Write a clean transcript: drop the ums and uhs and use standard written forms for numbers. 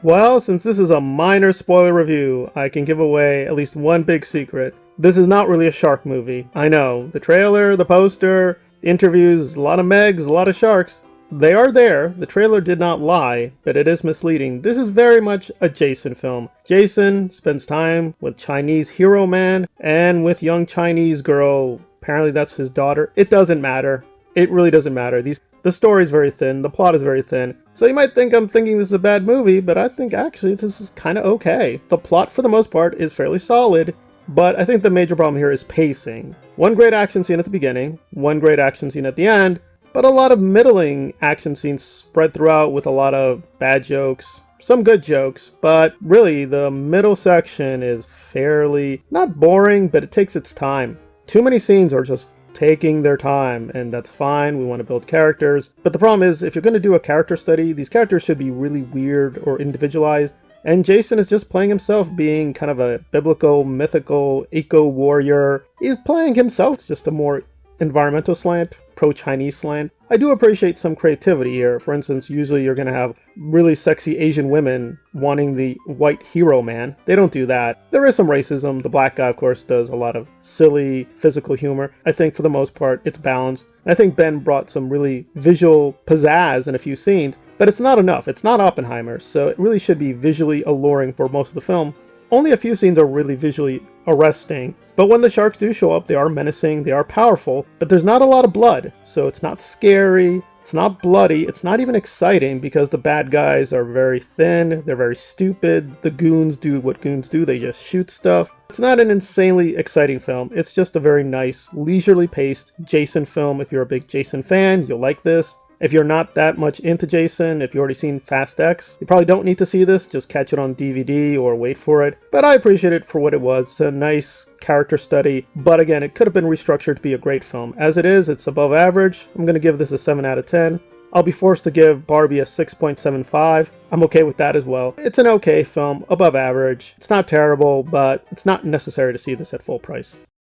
Well, since this is a minor spoiler review, I can give away at least one big secret. This is not really a shark movie. I know, the trailer, the poster, the interviews, a lot of Megs, a lot of sharks. They are there. The trailer did not lie, but it is misleading. This is very much a Jason film. Jason spends time with Chinese hero man and with young Chinese girl. Apparently that's his daughter. It doesn't matter. It really doesn't matter. The story is very thin, the plot is very thin. So you might think I'm thinking this is a bad movie, but I think actually this is kind of okay. The plot for the most part is fairly solid, but I think the major problem here is pacing. One great action scene at the beginning, one great action scene at the end, but a lot of middling action scenes spread throughout with a lot of bad jokes. Some good jokes, but really the middle section is fairly, not boring, but it takes its time. Too many scenes are just taking their time, and that's fine. We want to build characters, but the problem is if you're going to do a character study, these characters should be really weird or individualized, and Jason is just playing himself, being kind of a biblical, mythical, eco-warrior. He's playing himself. It's just a more environmental slant, pro-Chinese slant. I do appreciate some creativity here. For instance, usually you're going to have really sexy Asian women wanting the white hero man. They don't do that. There is some racism. The black guy, of course, does a lot of silly physical humor. I think for the most part, it's balanced. I think Ben brought some really visual pizzazz in a few scenes, but it's not enough. It's not Oppenheimer, so it really should be visually alluring for most of the film. Only a few scenes are really visually arresting, but when the sharks do show up, they are menacing, they are powerful, but there's not a lot of blood, so it's not scary, it's not bloody, it's not even exciting because the bad guys are very thin, they're very stupid, the goons do what goons do, they just shoot stuff. It's not an insanely exciting film, it's just a very nice, leisurely paced Jason film. If you're a big Jason fan, you'll like this. If you're not that much into Jason, if you've already seen Fast X, you probably don't need to see this, just catch it on DVD or wait for it. But I appreciate it for what it was. It's a nice character study, but again, it could have been restructured to be a great film. As it is, it's above average. I'm going to give this a 7 out of 10. I'll be forced to give Barbie a 6.75. I'm okay with that as well. It's an okay film, above average. It's not terrible, but it's not necessary to see this at full price.